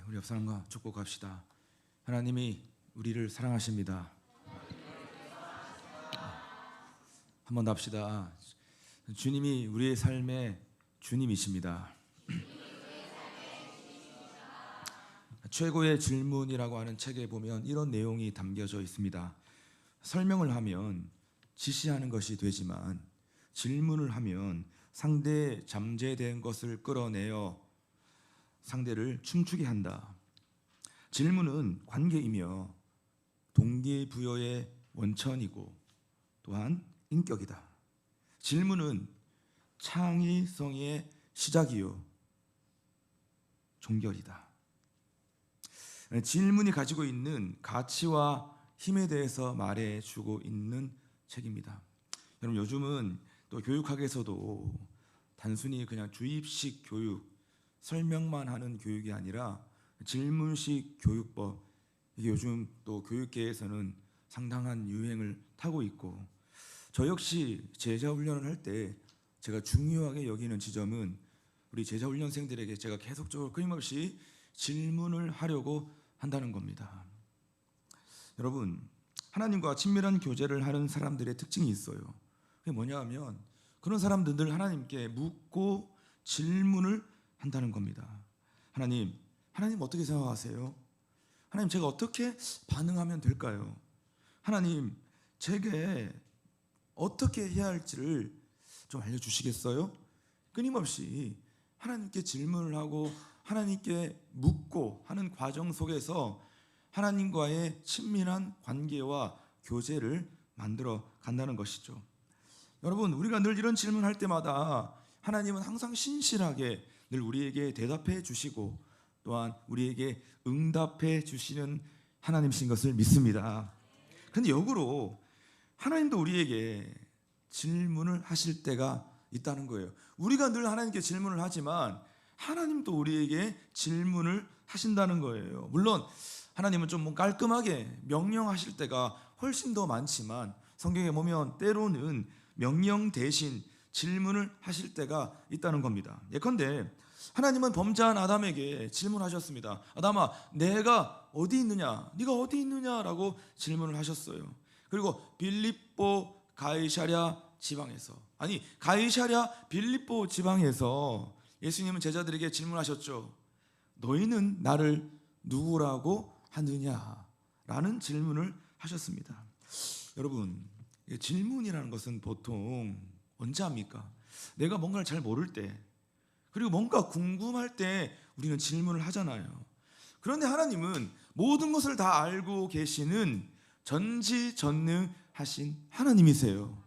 우리 옆 사람과 축복합시다. 하나님이 우리를 사랑하십니다. 한 번 더 합시다. 주님이 우리의 삶의 주님이십니다. 최고의 질문이라고 하는 책에 보면 이런 내용이 담겨져 있습니다. 설명을 하면 지시하는 것이 되지만 질문을 하면 상대의 잠재된 것을 끌어내어 상대를 춤추게 한다. 질문은 관계이며 동기부여의 원천이고 또한 인격이다. 질문은 창의성의 시작이요 종결이다. 질문이 가지고 있는 가치와 힘에 대해서 말해주고 있는 책입니다. 여러분, 요즘은 또 교육학에서도 단순히 그냥 주입식 교육, 설명만 하는 교육이 아니라 질문식 교육법, 이게 요즘 또 교육계에서는 상당한 유행을 타고 있고, 저 역시 제자 훈련을 할 때 제가 중요하게 여기는 지점은 우리 제자 훈련생들에게 제가 계속적으로 끊임없이 질문을 하려고 한다는 겁니다. 여러분, 하나님과 친밀한 교제를 하는 사람들의 특징이 있어요. 그게 뭐냐 하면 그런 사람들은 늘 하나님께 묻고 질문을 한다는 겁니다. 하나님 어떻게 생각하세요? 하나님, 제가 어떻게 반응하면 될까요? 하나님, 제게 어떻게 해야 할지를 좀 알려주시겠어요? 끊임없이 하나님께 질문을 하고 하나님께 묻고 하는 과정 속에서 하나님과의 친밀한 관계와 교제를 만들어 간다는 것이죠. 여러분, 우리가 늘 이런 질문할 때마다 하나님은 항상 신실하게 늘 우리에게 대답해 주시고 또한 우리에게 응답해 주시는 하나님이신 것을 믿습니다. 그런데 역으로 하나님도 우리에게 질문을 하실 때가 있다는 거예요. 우리가 늘 하나님께 질문을 하지만 하나님도 우리에게 질문을 하신다는 거예요. 물론 하나님은 좀 깔끔하게 명령하실 때가 훨씬 더 많지만 성경에 보면 때로는 명령 대신 질문을 하실 때가 있다는 겁니다. 예컨대 하나님은 범죄한 아담에게 질문하셨습니다. 아담아, 내가 어디 있느냐? 네가 어디 있느냐라고 질문을 하셨어요. 그리고 빌립보 가이사랴 지방에서, 아니 가이사랴 빌립보 지방에서 예수님은 제자들에게 질문하셨죠. 너희는 나를 누구라고 하느냐? 라는 질문을 하셨습니다. 여러분, 질문이라는 것은 보통 언제 합니까? 내가 뭔가를 잘 모를 때, 그리고 뭔가 궁금할 때 우리는 질문을 하잖아요. 그런데 하나님은 모든 것을 다 알고 계시는 전지전능하신 하나님이세요.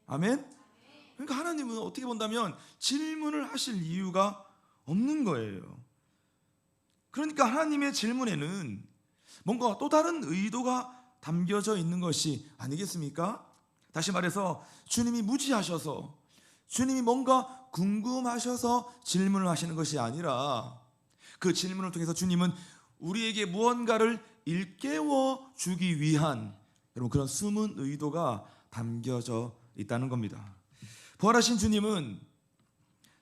아멘? 그러니까 하나님은 어떻게 본다면 질문을 하실 이유가 없는 거예요. 그러니까 하나님의 질문에는 뭔가 또 다른 의도가 담겨져 있는 것이 아니겠습니까? 다시 말해서 주님이 무지하셔서, 주님이 뭔가 궁금하셔서 질문을 하시는 것이 아니라 그 질문을 통해서 주님은 우리에게 무언가를 일깨워 주기 위한 여러분 그런 숨은 의도가 담겨져 있다는 겁니다. 부활하신 주님은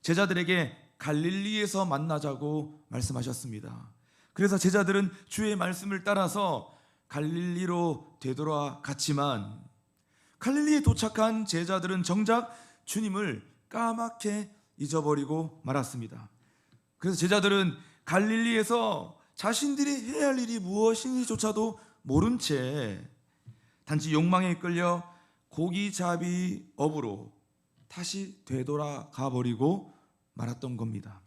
제자들에게 갈릴리에서 만나자고 말씀하셨습니다. 그래서 제자들은 주의 말씀을 따라서 갈릴리로 되돌아갔지만 갈릴리에 도착한 제자들은 정작 주님을 까맣게 잊어버리고 말았습니다. 그래서 제자들은 갈릴리에서 자신들이 해야 할 일이 무엇인지조차도 모른 채 단지 욕망에 끌려 고기잡이 업으로 다시 되돌아가 버리고 말았던 겁니다.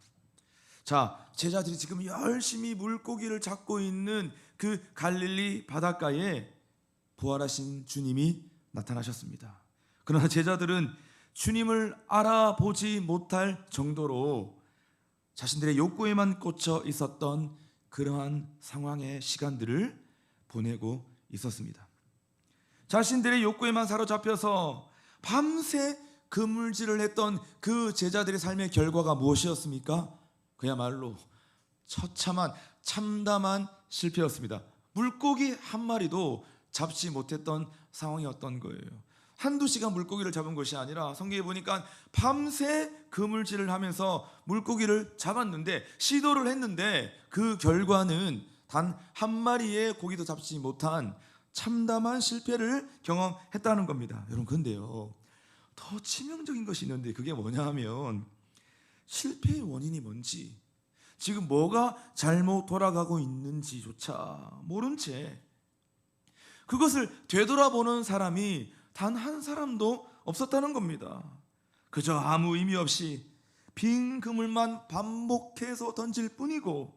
자, 제자들이 지금 열심히 물고기를 잡고 있는 그 갈릴리 바닷가에 부활하신 주님이 나타나셨습니다. 그러나 제자들은 주님을 알아보지 못할 정도로 자신들의 욕구에만 꽂혀 있었던 그러한 상황의 시간들을 보내고 있었습니다. 자신들의 욕구에만 사로잡혀서 밤새 그물질을 했던 그 제자들의 삶의 결과가 무엇이었습니까? 그야말로 처참한 참담한 실패였습니다. 물고기 한 마리도 잡지 못했던 상황이었던 거예요. 한두 시간 물고기를 잡은 것이 아니라 성경에 보니까 밤새 그물질을 하면서 물고기를 잡았는데, 시도를 했는데 그 결과는 단 한 마리의 고기도 잡지 못한 참담한 실패를 경험했다는 겁니다. 여러분, 근데요, 더 치명적인 것이 있는데 그게 뭐냐 하면, 실패의 원인이 뭔지, 지금 뭐가 잘못 돌아가고 있는지조차 모른 채 그것을 되돌아보는 사람이 단 한 사람도 없었다는 겁니다. 그저 아무 의미 없이 빈 그물만 반복해서 던질 뿐이고,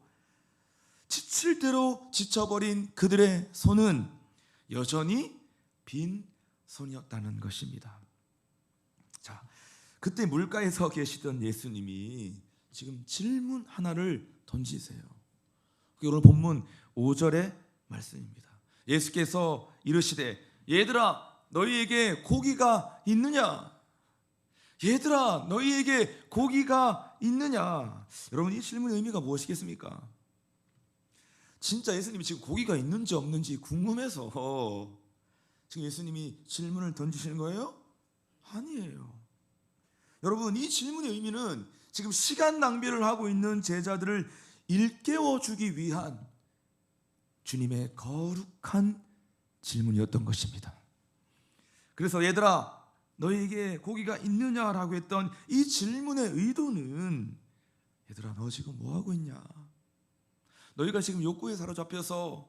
지칠 대로 지쳐버린 그들의 손은 여전히 빈 손이었다는 것입니다. 자, 그때 물가에서 계시던 예수님이 지금 질문 하나를 던지세요. 그게 오늘 본문 5절의 말씀입니다. 예수께서 이르시되, 얘들아, 너희에게 고기가 있느냐? 얘들아, 너희에게 고기가 있느냐? 여러분, 이 질문의 의미가 무엇이겠습니까? 진짜 예수님이 지금 고기가 있는지 없는지 궁금해서 지금 예수님이 질문을 던지시는 거예요? 아니에요. 여러분, 이 질문의 의미는 지금 시간 낭비를 하고 있는 제자들을 일깨워주기 위한 주님의 거룩한 질문이었던 것입니다. 그래서 얘들아, 너희에게 고기가 있느냐라고 했던 이 질문의 의도는, 얘들아, 너 지금 뭐하고 있냐? 너희가 지금 욕구에 사로잡혀서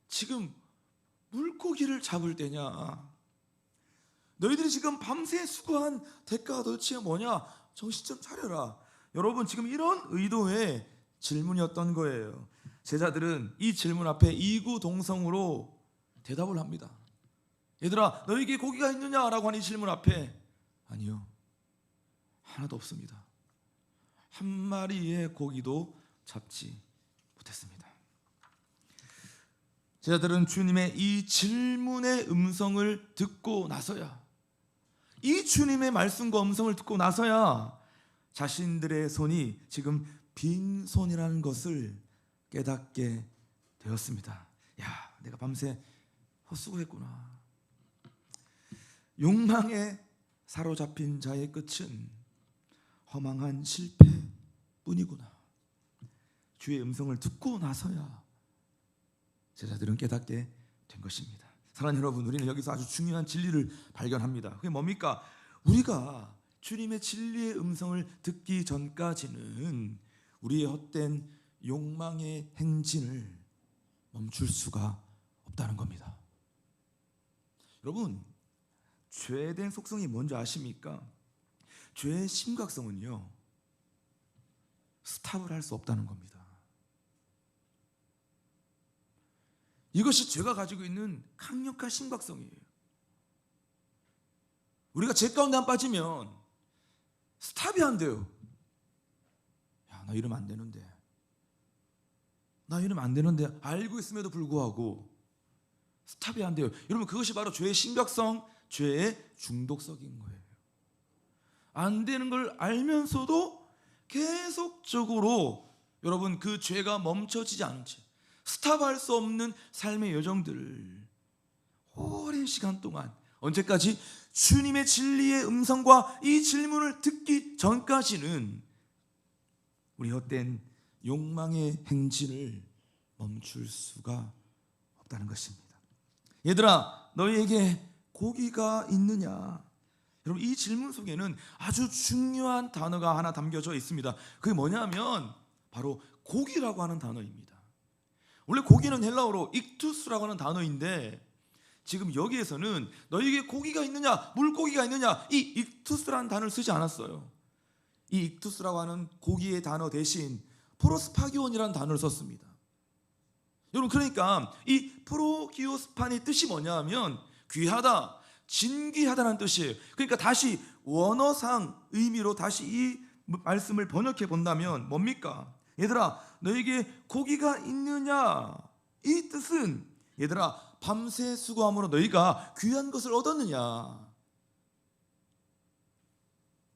지금 물고기를 잡을 때냐? 너희들이 지금 밤새 수고한 대가가 도대체 뭐냐? 정신 좀 차려라. 여러분, 지금 이런 의도의 질문이었던 거예요. 제자들은 이 질문 앞에 이구동성으로 대답을 합니다. 얘들아, 너희에게 고기가 있느냐라고 하는 이 질문 앞에, 아니요, 하나도 없습니다. 한 마리의 고기도 잡지 못했습니다. 제자들은 주님의 이 질문의 음성을 듣고 나서야, 이 주님의 말씀과 음성을 듣고 나서야 자신들의 손이 지금 빈손이라는 것을 깨닫게 되었습니다. 야, 내가 밤새 헛수고했구나. 욕망에 사로잡힌 자의 끝은 허망한 실패뿐이구나. 주의 음성을 듣고 나서야 제자들은 깨닫게 된 것입니다. 사랑하는 여러분, 우리는 여기서 아주 중요한 진리를 발견합니다. 그게 뭡니까? 우리가 주님의 진리의 음성을 듣기 전까지는 우리의 헛된 욕망의 행진을 멈출 수가 없다는 겁니다. 여러분, 죄된 속성이 뭔지 아십니까? 죄의 심각성은요, 스탑을 할 수 없다는 겁니다. 이것이 죄가 가지고 있는 강력한 심각성이에요. 우리가 죄 가운데 안 빠지면 스탑이 안 돼요. 야, 나 이러면 안 되는데, 나 이러면 안 되는데 알고 있음에도 불구하고 스탑이 안 돼요. 여러분, 그것이 바로 죄의 심각성, 죄의 중독성인 거예요. 안 되는 걸 알면서도 계속적으로 여러분, 그 죄가 멈춰지지 않은 채 스탑할 수 없는 삶의 여정들을 오랜 시간 동안, 언제까지? 주님의 진리의 음성과 이 질문을 듣기 전까지는 우리 헛된 욕망의 행진을 멈출 수가 없다는 것입니다. 얘들아, 너희에게 고기가 있느냐? 여러분, 이 질문 속에는 아주 중요한 단어가 하나 담겨져 있습니다. 그게 뭐냐면 바로 고기라고 하는 단어입니다. 원래 고기는 헬라어로 익투스라고 하는 단어인데, 지금 여기에서는 너희에게 고기가 있느냐, 물고기가 있느냐, 이 익투스라는 단어를 쓰지 않았어요. 이 익투스라고 하는 고기의 단어 대신 프로스파기온이라는 단어를 썼습니다. 여러분, 그러니까 이 프로기오스판의 뜻이 뭐냐 하면 귀하다, 진귀하다는 뜻이에요. 그러니까 다시 원어상 의미로 다시 이 말씀을 번역해 본다면 뭡니까? 얘들아, 너에게 고기가 있느냐? 이 뜻은, 얘들아, 밤새 수고함으로 너희가 귀한 것을 얻었느냐?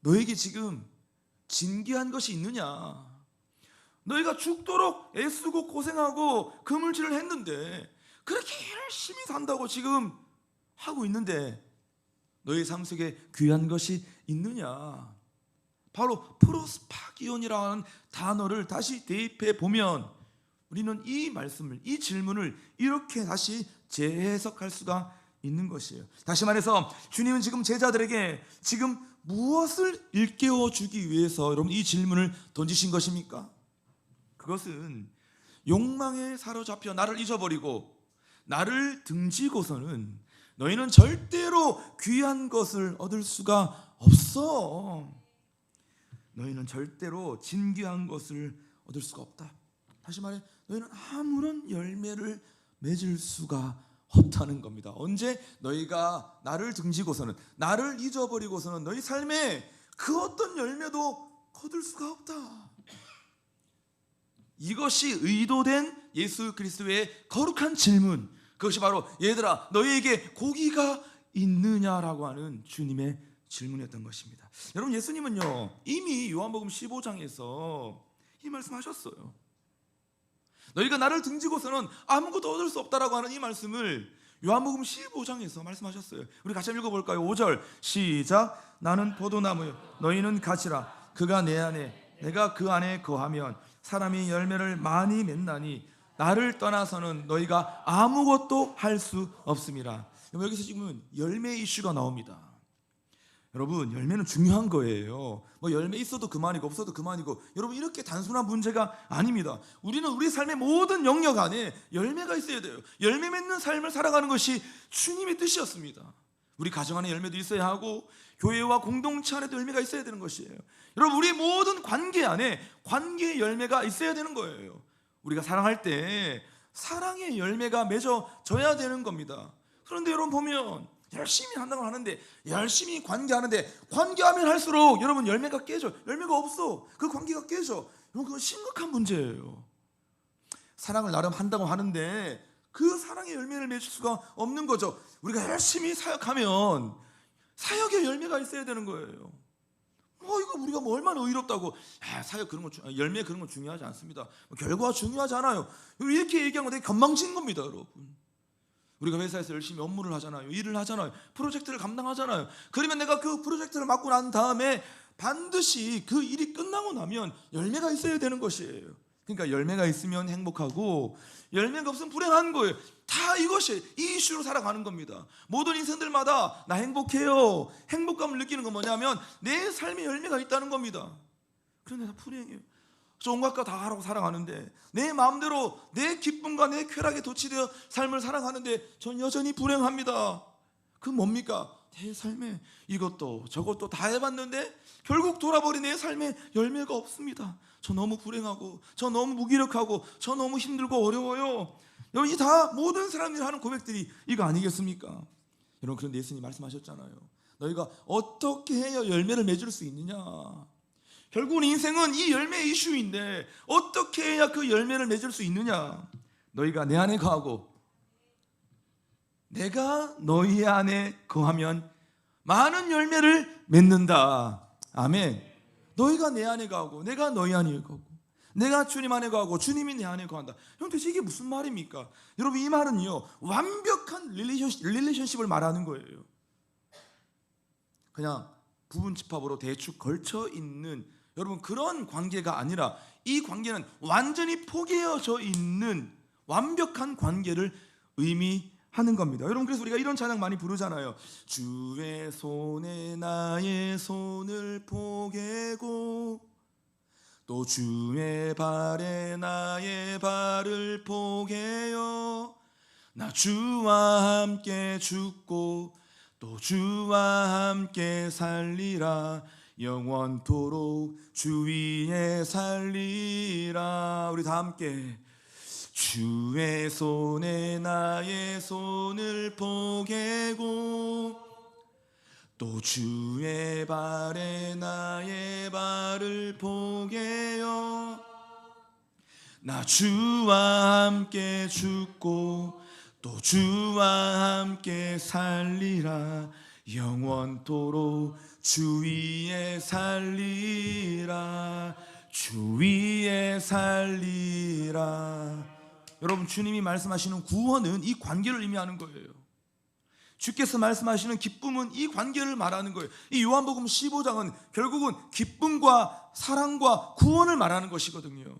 너에게 지금 진귀한 것이 있느냐? 너희가 죽도록 애쓰고 고생하고 그물질을 했는데, 그렇게 열심히 산다고 지금 하고 있는데 너의 삶 속에 귀한 것이 있느냐? 바로 프로스파기온이라는 단어를 다시 대입해 보면 우리는 이 말씀을, 이 질문을 이렇게 다시 재해석할 수가 있는 것이에요. 다시 말해서 주님은 지금 제자들에게 지금 무엇을 일깨워 주기 위해서 여러분 이 질문을 던지신 것입니까? 그것은 욕망에 사로잡혀 나를 잊어버리고 나를 등지고서는 너희는 절대로 귀한 것을 얻을 수가 없어. 너희는 절대로 진귀한 것을 얻을 수가 없다. 다시 말해 너희는 아무런 열매를 맺을 수가 없다는 겁니다. 언제? 너희가 나를 등지고서는, 나를 잊어버리고서는 너희 삶에 그 어떤 열매도 거둘 수가 없다. 이것이 의도된 예수 그리스도의 거룩한 질문, 그것이 바로 얘들아 너희에게 고기가 있느냐라고 하는 주님의 질문이었던 것입니다. 여러분, 예수님은요 이미 요한복음 15장에서 이 말씀하셨어요. 너희가 나를 등지고서는 아무것도 얻을 수 없다라고 하는 이 말씀을 요한복음 15장에서 말씀하셨어요. 우리 같이 한번 읽어볼까요? 5절 시작. 나는 포도나무요 너희는 가지라. 그가 내 안에 내가 그 안에 거하면 사람이 열매를 많이 맺나니 나를 떠나서는 너희가 아무것도 할 수 없음이라. 여기서 지금 열매 이슈가 나옵니다. 여러분, 열매는 중요한 거예요. 뭐 열매 있어도 그만이고 없어도 그만이고, 여러분 이렇게 단순한 문제가 아닙니다. 우리는 우리 삶의 모든 영역 안에 열매가 있어야 돼요. 열매 맺는 삶을 살아가는 것이 주님의 뜻이었습니다. 우리 가정 안에 열매도 있어야 하고 교회와 공동체 안에도 열매가 있어야 되는 것이에요. 여러분, 우리 모든 관계 안에 관계의 열매가 있어야 되는 거예요. 우리가 사랑할 때 사랑의 열매가 맺어져야 되는 겁니다. 그런데 여러분 보면 열심히 한다고 하는데, 열심히 관계하는데 관계하면 할수록 여러분 열매가 깨져. 열매가 없어. 그 관계가 깨져. 여러분, 그건 심각한 문제예요. 사랑을 나름 한다고 하는데 그 사랑의 열매를 맺을 수가 없는 거죠. 우리가 열심히 사역하면 사역의 열매가 있어야 되는 거예요. 이거 우리가 뭐 얼마나 의롭다고. 사역 그런 거, 열매 그런 건 중요하지 않습니다. 결과가 중요하지 않아요. 이렇게 얘기하면 되게 건방진 겁니다, 여러분. 우리가 회사에서 열심히 업무를 하잖아요. 일을 하잖아요. 프로젝트를 감당하잖아요. 그러면 내가 그 프로젝트를 맡고 난 다음에 반드시 그 일이 끝나고 나면 열매가 있어야 되는 것이에요. 그러니까 열매가 있으면 행복하고 열매가 없으면 불행한 거예요. 다 이것이 이 이슈로 살아가는 겁니다. 모든 인생들마다 나 행복해요. 행복감을 느끼는 건 뭐냐면 내 삶에 열매가 있다는 겁니다. 그런데 다 불행해요. 저 온갖 거 다 하라고 살아가는데, 내 마음대로 내 기쁨과 내 쾌락에 도취되어 삶을 살아가는데 전 여전히 불행합니다. 그 뭡니까? 내 삶에 이것도 저것도 다 해봤는데 결국 돌아버린 내 삶에 열매가 없습니다. 저 너무 불행하고 저 너무 무기력하고 저 너무 힘들고 어려워요. 여러분, 이 다 모든 사람들이 하는 고백들이 이거 아니겠습니까? 여러분, 그런데 예수님이 말씀하셨잖아요. 너희가 어떻게 해야 열매를 맺을 수 있느냐. 결국은 인생은 이 열매 이슈인데 어떻게 해야 그 열매를 맺을 수 있느냐. 너희가 내 안에 거하고 내가 너희 안에 거하면 많은 열매를 맺는다. 아멘. 너희가 내 안에 거하고 내가 너희 안에 거하고 내가 주님 안에 거하고 주님이 내 안에 거한다. 형, 도대체 이게 무슨 말입니까? 여러분, 이 말은요 완벽한 릴레이션십을 말하는 거예요. 그냥 부분집합으로 대충 걸쳐 있는 여러분 그런 관계가 아니라, 이 관계는 완전히 포개어져 있는 완벽한 관계를 의미하는 겁니다. 여러분, 그래서 우리가 이런 찬양 많이 부르잖아요. 주의 손에 나의 손을 포개고 또 주의 발에 나의 발을 포개어 나 주와 함께 죽고 또 주와 함께 살리라. 영원토록 주 위에 살리라. 우리 다 함께. 주의 손에 나의 손을 포개고 또 주의 발에 나의 발을 포개어 나 주와 함께 죽고 또 주와 함께 살리라. 영원토록 주 위에 살리라. 주 위에 살리라. 여러분, 주님이 말씀하시는 구원은 이 관계를 의미하는 거예요. 주께서 말씀하시는 기쁨은 이 관계를 말하는 거예요. 이 요한복음 15장은 결국은 기쁨과 사랑과 구원을 말하는 것이거든요.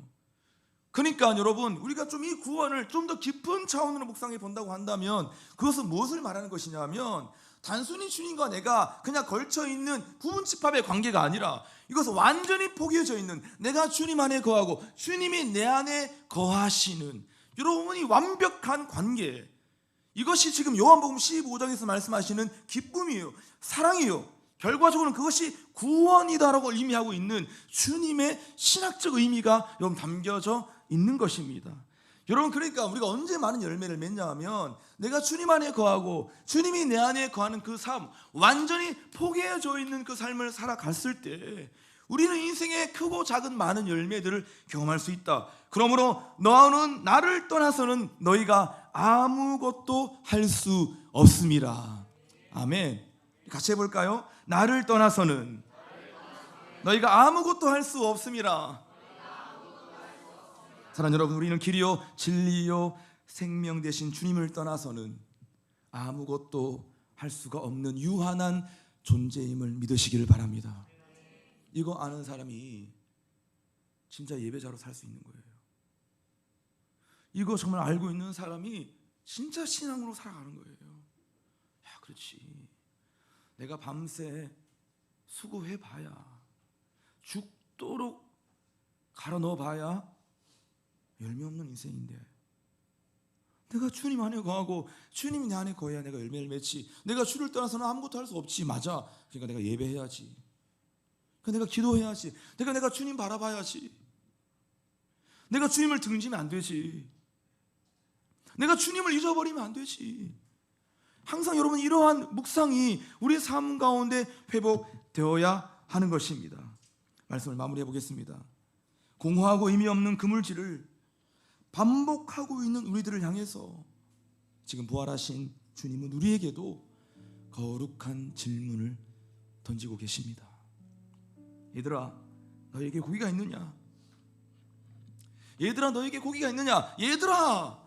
그러니까 여러분, 우리가 좀 이 구원을 좀 더 깊은 차원으로 묵상해 본다고 한다면 그것은 무엇을 말하는 것이냐 하면 단순히 주님과 내가 그냥 걸쳐있는 부분집합의 관계가 아니라 이것은 완전히 포개져 있는, 내가 주님 안에 거하고 주님이 내 안에 거하시는 여러분이 완벽한 관계, 이것이 지금 요한복음 15장에서 말씀하시는 기쁨이에요. 사랑이에요. 결과적으로는 그것이 구원이다라고 의미하고 있는 주님의 신학적 의미가 여러분 담겨져 있는 것입니다. 여러분, 그러니까 우리가 언제 많은 열매를 맺냐 하면 내가 주님 안에 거하고 주님이 내 안에 거하는 그 삶, 완전히 포개져 있는 그 삶을 살아갔을 때 우리는 인생의 크고 작은 많은 열매들을 경험할 수 있다. 그러므로 너는 나를 떠나서는 너희가 아무것도 할 수 없음이라. 아멘. 같이 해볼까요? 나를 떠나서는 너희가 아무것도 할 수 없음이라. 사랑하는 여러분, 우리는 길이요 진리요 생명 되신 주님을 떠나서는 아무것도 할 수가 없는 유한한 존재임을 믿으시기를 바랍니다. 이거 아는 사람이 진짜 예배자로 살 수 있는 거예요. 이거 정말 알고 있는 사람이 진짜 신앙으로 살아가는 거예요. 야, 그렇지. 내가 밤새 수고해봐야, 죽도록 갈아 넣어봐야 열매 없는 인생인데, 내가 주님 안에 거하고 주님이 내 안에 거해야 내가 열매를 맺지. 내가 주를 떠나서는 아무것도 할 수 없지. 맞아. 그러니까 내가 예배해야지. 그러니까 내가 기도해야지. 내가 주님 바라봐야지. 내가 주님을 등지면 안 되지. 내가 주님을 잊어버리면 안 되지. 항상 여러분, 이러한 묵상이 우리의 삶 가운데 회복되어야 하는 것입니다. 말씀을 마무리해 보겠습니다. 공허하고 의미 없는 그물질을 반복하고 있는 우리들을 향해서 지금 부활하신 주님은 우리에게도 거룩한 질문을 던지고 계십니다. 얘들아, 너에게 고기가 있느냐? 얘들아, 너에게 고기가 있느냐? 얘들아!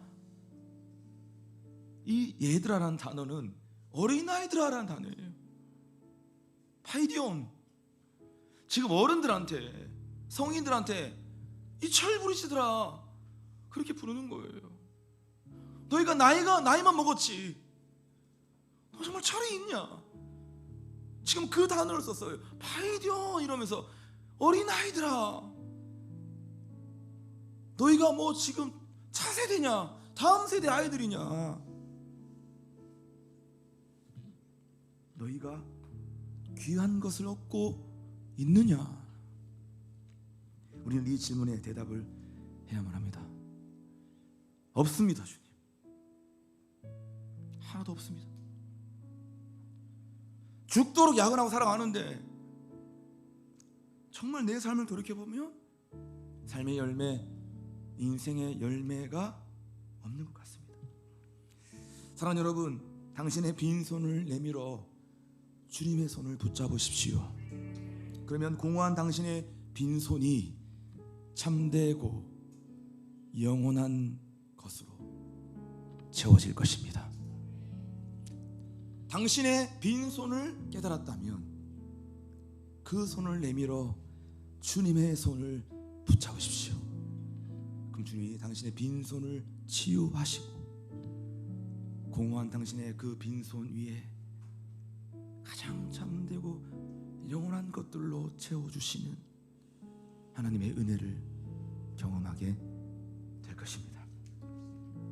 이 얘들아라는 단어는 어린아이들아라는 단어예요. 파이디온. 지금 어른들한테, 성인들한테 이 철부리시더라 그렇게 부르는 거예요. 너희가 나이만 먹었지, 너 정말 철이 있냐? 지금 그 단어를 썼어요. 파이디온 이러면서 어린아이들아, 너희가 뭐 지금 차세대냐? 다음 세대 아이들이냐? 너희가 귀한 것을 얻고 있느냐? 우리는 이 질문에 대답을 해야만 합니다. 없습니다. 주님, 하나도 없습니다. 죽도록 야근하고 살아가는데 정말 내 삶을 돌이켜보면 삶의 열매, 인생의 열매가 없는 것 같습니다. 사랑하는 여러분, 당신의 빈손을 내밀어 주님의 손을 붙잡으십시오. 그러면 공허한 당신의 빈손이 참되고 영원한 것으로 채워질 것입니다. 당신의 빈손을 깨달았다면 그 손을 내밀어 주님의 손을 붙잡으십시오. 그럼 주님이 당신의 빈손을 치유하시고 공허한 당신의 그 빈손 위에 가장 참되고 영원한 것들로 채워주시는 하나님의 은혜를 경험하게